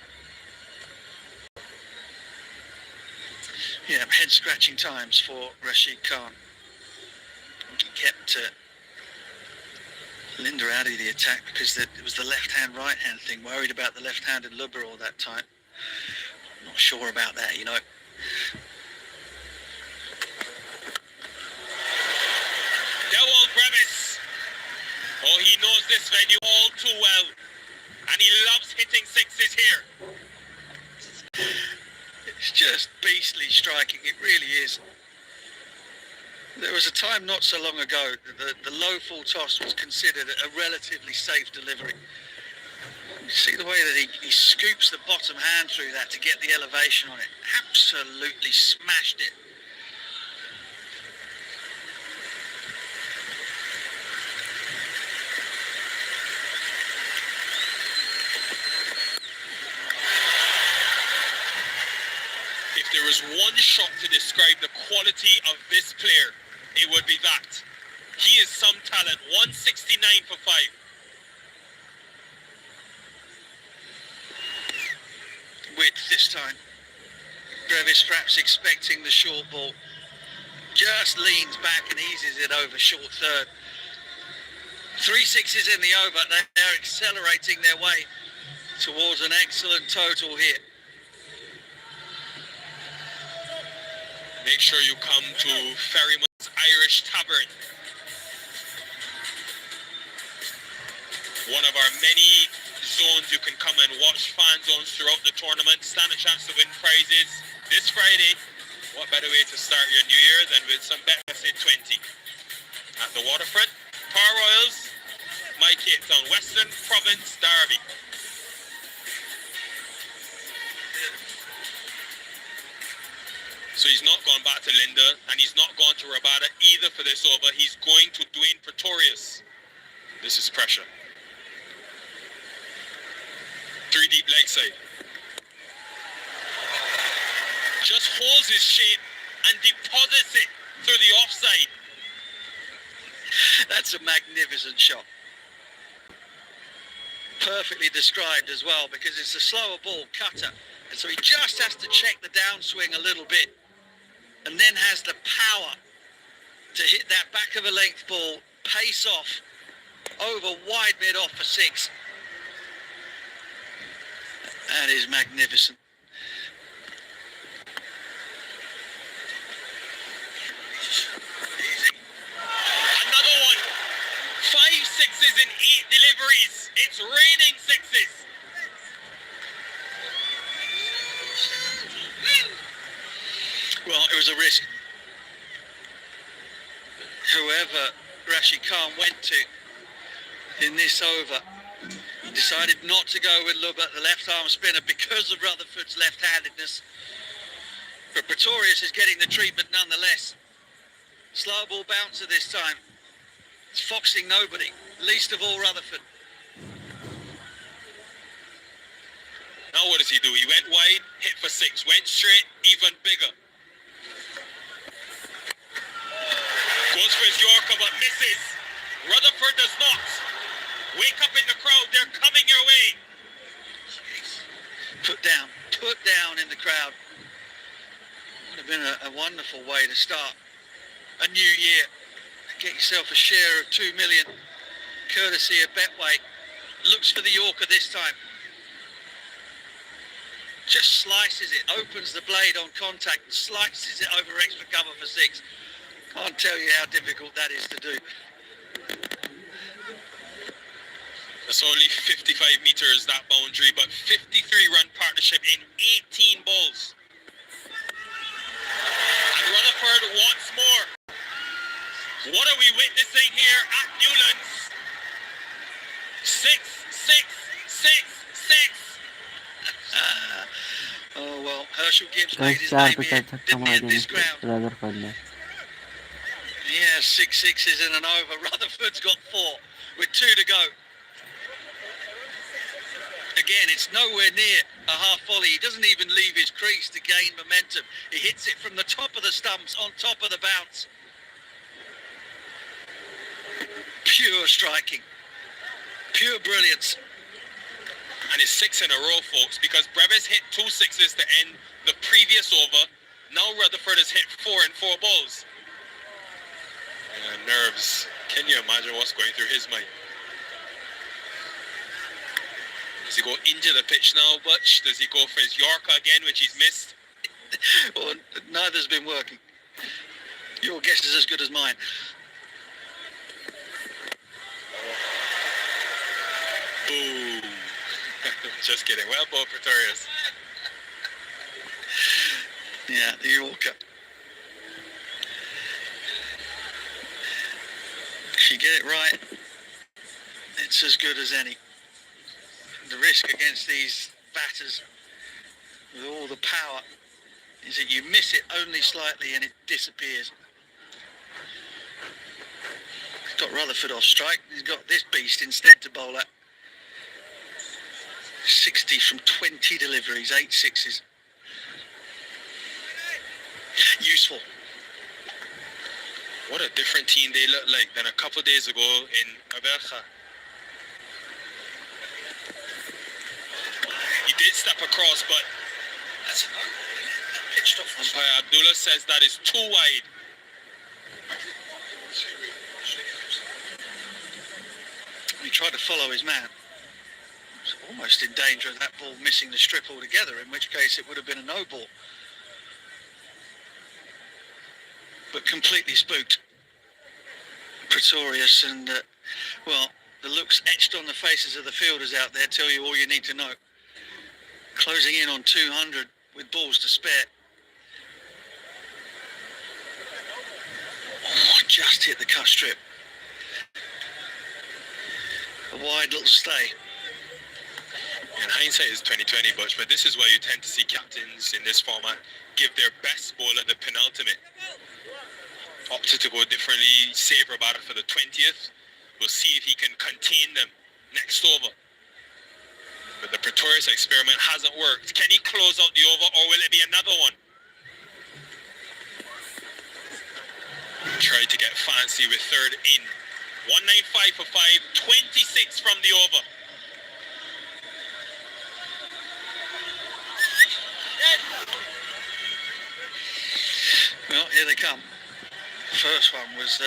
Yeah, head-scratching times for Rashid Khan. He kept Linda out of the attack because it was the left-hand, right-hand thing. Worried about the left-handed lubber all that time. Not sure about that, you know. Dewald Brevis. Oh, he knows this venue all too well. And he loves hitting 6s here. It's just beastly striking, it really is. There was a time not so long ago that the low full toss was considered a relatively safe delivery. You see the way that he scoops the bottom hand through that to get the elevation on it. Absolutely smashed it. If there was one shot to describe the quality of this player, it would be that. He is some talent. 169 for 5. Width this time. Brevis perhaps expecting the short ball. Just leans back and eases it over short third. 3 6s in the over. They're accelerating their way towards an excellent total here. Make sure you come to Ferryman's Irish Tavern. one of our many zones you can come and watch fan zones throughout the tournament. Stand a chance to win prizes this Friday. What better way to start your new year than with some t20 at the waterfront? Power Royals, my Cape Town Western Province Derby. So he's not gone back to Linda, and he's not gone to Rabada either for this over. He's going to Dwayne Pretorius. This is pressure. 3 deep leg side. Just holds his shape and deposits it through the offside. That's a magnificent shot. Perfectly described as well, because it's a slower ball cutter. And so he just has to check the downswing a little bit, and then has the power to hit that back of a length ball, pace off, over wide mid off for 6. That is magnificent. Another one. 5 sixes in 8 deliveries. It's raining 6s. Well, it was a risk. Whoever Rashid Khan went to in this over, he decided not to go with Lubba, the left-arm spinner, because of Rutherford's left-handedness. But Pretorius is getting the treatment nonetheless. Slow ball bouncer this time. It's foxing nobody, least of all Rutherford. Now what does he do? He went wide, hit for 6, went straight, even bigger. Goes for his Yorker but misses. Rutherford does not. Wake up in the crowd, they're coming your way. Put down in the crowd. Would have been a wonderful way to start a new year. Get yourself a share of 2 million, courtesy of Betway. Looks for the Yorker this time. Just slices it, opens the blade on contact, and slices it over extra cover for 6. Can't tell you how difficult that is to do. It's only 55 meters, that boundary, but 53-run partnership in 18 balls. And Rutherford wants more. What are we witnessing here at Newlands? 6, 6, 6, 6. Oh well, Herschel Gibbs Guys, made his 4 name पे here, छक्का didn't he, मार at this ground? Rutherford ने. Yeah, 6 sixes in an over. Rutherford's got 4 with 2 to go. Again, it's nowhere near a half volley. He doesn't even leave his crease to gain momentum. He hits it from the top of the stumps, on top of the bounce. Pure striking. Pure brilliance. And it's 6 in a row, folks, because Brevis hit 2 6s to end the previous over. Now Rutherford has hit 4 in 4 balls. Nerves. Can you imagine what's going through his mind? Does he go into the pitch now, Butch? Does he go for his Yorker again, which he's missed? Well, neither's been working. Your guess is as good as mine. Boom. Just kidding. Well, Bo Pretorius. Yeah, the Yorker. If you get it right, it's as good as any. The risk against these batters with all the power is that you miss it only slightly and it disappears. He's got Rutherford off strike. He's got this beast instead to bowl at. 60 from 20 deliveries, 8 sixes. Useful. What a different team they look like than a couple of days ago in Abercha. He did step across, but That's pitched off. umpire Abdullah says that is too wide. He tried to follow his man. He was almost in danger of that ball missing the strip altogether, in which case it would have been a no ball. But completely spooked Pretorius, and well, The looks etched on the faces of the fielders out there tell you all you need to know. Closing in on 200 with balls to spare. Oh, just hit the cut strip. A wide little stay. In hindsight is 2020, Butch, but this is why you tend to see captains in this format give their best bowler the penultimate. Opted to go differently, save Rabada for the 20th. We'll see if he can contain them next over. But the Pretorius experiment hasn't worked. Can he close out the over, or will it be another one? Tried to get fancy with third in. 195 for 5, 26 from the over. Well, here they come. The first one was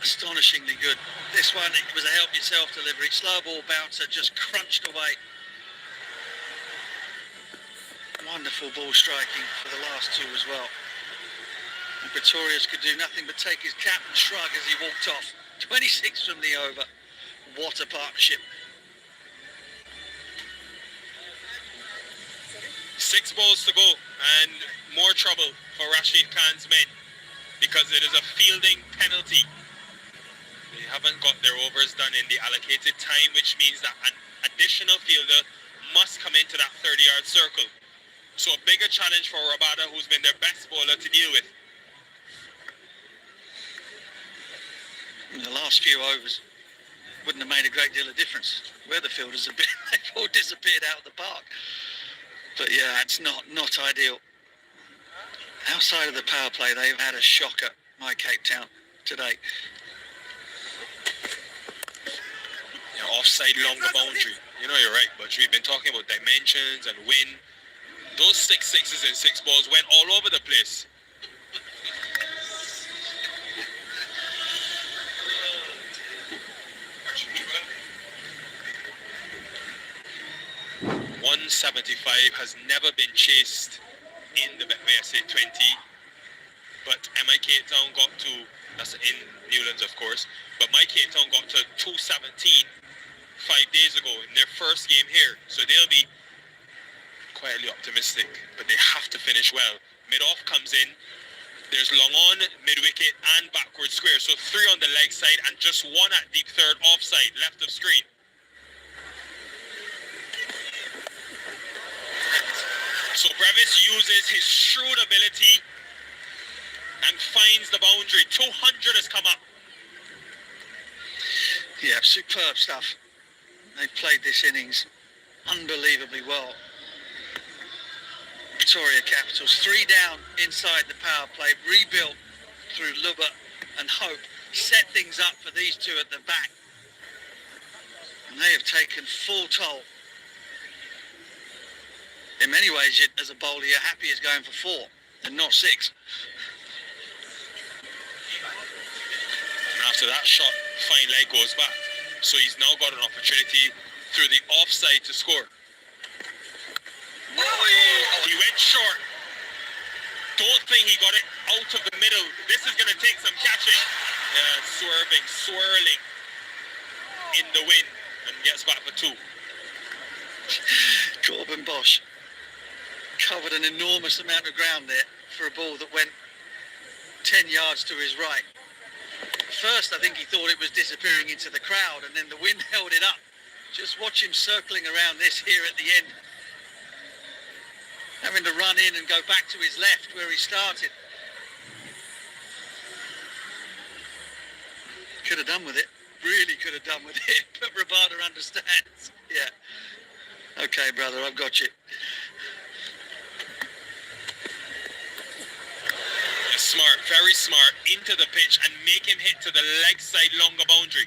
astonishingly good. This one, it was a help yourself delivery. Slow ball bouncer just crunched away. Wonderful ball striking for the last two as well. And Pretorius could do nothing but take his cap and shrug as he walked off. 26 from the over. What a partnership. 6 balls to go and more trouble for Rashid Khan's men because it is a fielding penalty. They haven't got their overs done in the allocated time, which means that an additional fielder must come into that 30-yard circle. So a bigger challenge for Rabada, who's been their best bowler, to deal with. In the last few overs wouldn't have made a great deal of difference where the fielders have been. They've all disappeared out of the park. But yeah, it's not ideal. Outside of the power play, they've had a shocker, my Cape Town, today. Offside longer boundary. You know, you're right, but we've been talking about dimensions and win. Those 6 sixes and 6 balls went all over the place. .175 has never been chased in the Betway SA20, but MI Cape Town got to, that's in Newlands of course, but my Cape Town got to 217 5 days ago in their first game here, so they'll be quietly optimistic, but they have to finish well. Mid-off comes in, there's long on, mid-wicket and backward square, so 3 on the leg side and just 1 at deep third offside, left of screen. So Brevis uses his shrewd ability and finds the boundary. 200 has come up. Yeah, superb stuff. They played this innings unbelievably well. Victoria Capitals 3 down inside the power play, rebuilt through Lubba and Hope, set things up for these two at the back. And they have taken full toll. In many ways, as a bowler, you're happy as going for 4 and not 6. And after that shot, fine leg goes back. So he's now got an opportunity through the offside to score. He went short. Don't think he got it out of the middle. This is going to take some catching. Swerving, swirling in the wind and gets back for 2. Corbin Bosch covered an enormous amount of ground there for a ball that went 10 yards to his right. First, I think he thought it was disappearing into the crowd, and then the wind held it up. Just watch him circling around this here at the end, having to run in and go back to his left where he started. Could have done with it, really could have done with it, but Rabada understands. Yeah. Okay, brother, I've got you. Smart, very smart, into the pitch and make him hit to the leg side longer boundary.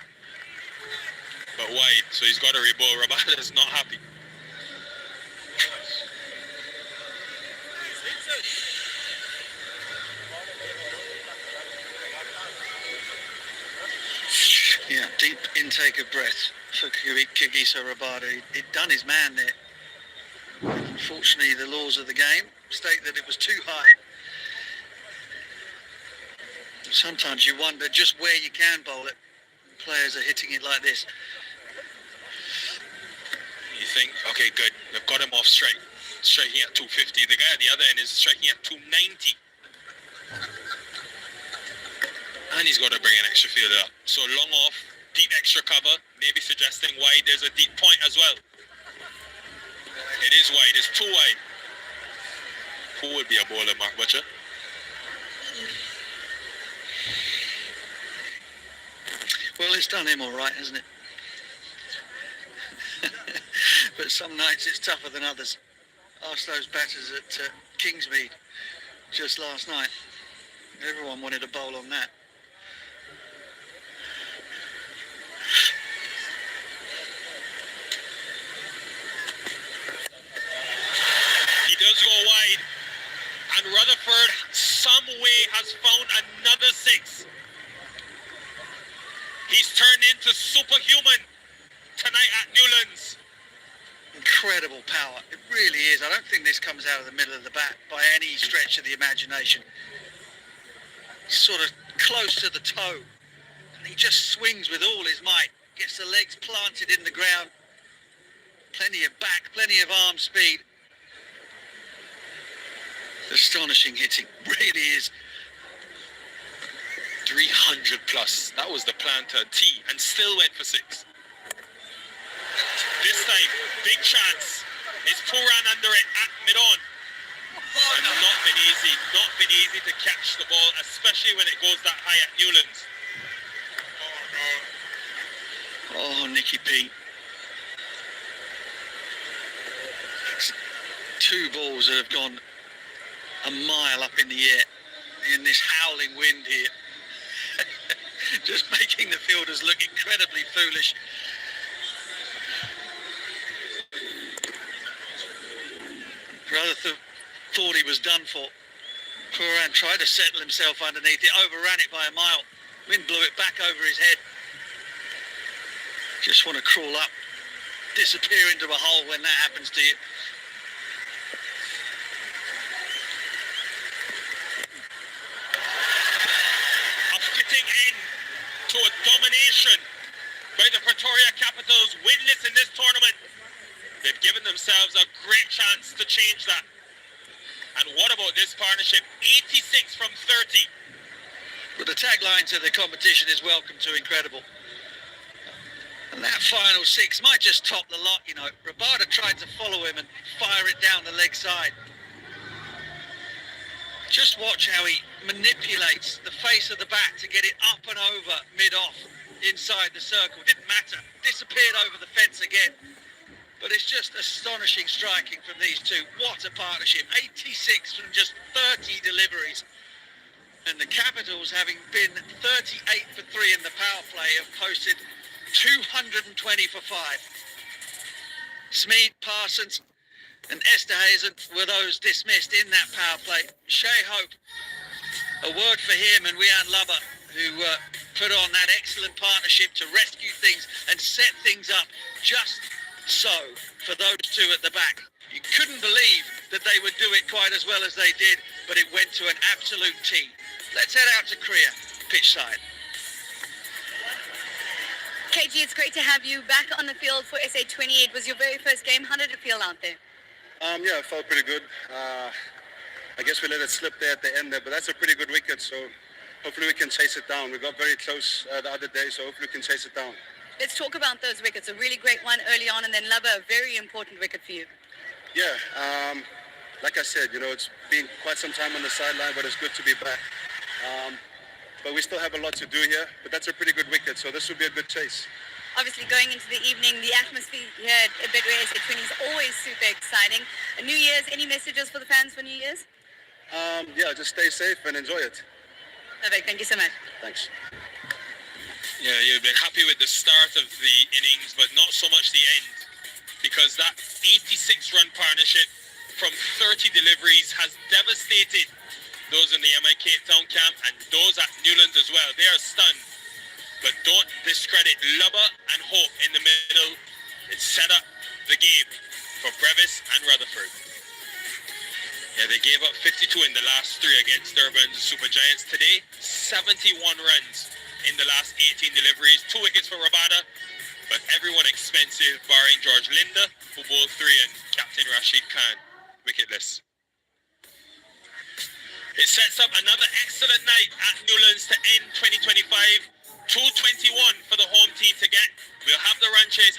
But wide, so he's got to re-bowl. Rabada is not happy. Yeah, deep intake of breath for Kagiso Rabada. He'd done his man there. Unfortunately, the laws of the game state that it was too high. Sometimes you wonder just where you can bowl it. players are hitting it like this. You think, okay, good. They've got him off strike. Striking at 250. The guy at the other end is striking at 290. And he's got to bring an extra fielder up. So long off, deep extra cover, maybe suggesting wide. There's a deep point as well. It is wide. It's too wide. Who would be a bowler, Mark Butcher? Well, it's done him all right, hasn't it? But some nights it's tougher than others. Ask those batters at Kingsmead just last night. Everyone wanted a bowl on that. He does go wide. And Rutherford, some way, has found another six. He's turned into superhuman tonight at Newlands. Incredible power. It really is. I don't think this comes out of the middle of the bat by any stretch of the imagination. Sort of close to the toe. And he just swings with all his might. Gets the legs planted in the ground. Plenty of back, plenty of arm speed. Astonishing hitting. Really is. 300 plus. That was the plan to a T, and still went for six. This time, big chance. It's Puran under it at mid-on. And not been easy to catch the ball, especially when it goes that high at Newlands. Oh, Nicky P. Two balls that have gone a mile up in the air in this howling wind here. Just making the fielders look incredibly foolish. Rutherford thought he was done for. Puran tried to settle himself underneath it, overran it by a mile. Wind blew it back over his head. Just want to crawl up, disappear into a hole when that happens to you. A fitting end to a domination by the Pretoria Capitals, winless in this tournament. They've given themselves a great chance to change that. And what about this partnership? 86 from 30. But the tagline to the competition is welcome to incredible. And that final six might just top the lot, you know. Rabada tried to follow him and fire it down the leg side. Just watch how he manipulates the face of the bat to get it up and over mid-off inside the circle. Didn't matter. Disappeared over the fence again. But it's just astonishing striking from these two. What a partnership. 86 from just 30 deliveries. And the Capitals, having been 38 for 3 in the power play, have posted 220 for 5. Smead, Parsons and Esterhazen were those dismissed in that power play. Shea Hope, a word for him and Wiaan Lubber, who put on that excellent partnership to rescue things and set things up just so for those two at the back. You couldn't believe that they would do it quite as well as they did, but it went to an absolute T. Let's head out to Korea, pitch side. KG, it's great to have you back on the field for SA20. It was your very first game. How did it feel out there? Yeah, it felt pretty good. I guess we let it slip there at the end there, but that's a pretty good wicket, so hopefully we can chase it down. We got very close the other day, so hopefully we can chase it down. Let's talk about those wickets. A really great one early on, and then Lubber, a very important wicket for you. Yeah, like I said, you know, it's been quite some time on the sideline, but it's good to be back. But we still have a lot to do here, but that's a pretty good wicket, so this will be a good chase. Obviously, going into the evening, the atmosphere here at Betway SA20 is always super exciting. New Year's, any messages for the fans for New Year's? Yeah, just stay safe and enjoy it. Perfect, thank you so much. Thanks. Yeah, you've been happy with the start of the innings, but not so much the end. Because that 86-run partnership from 30 deliveries has devastated those in the MI Cape Town camp and those at Newlands as well. They are stunned. But don't discredit Lubber and Hope in the middle. It set up the game for Brevis and Rutherford. Yeah, they gave up 52 in the last 3 against Durban's Super Giants today. 71 runs in the last 18 deliveries. 2 wickets for Rabada, but everyone expensive, barring George Linder for ball 3 and Captain Rashid Khan, wicketless. It sets up another excellent night at Newlands to end 2025. 221 for the home team to get. We'll have the run chase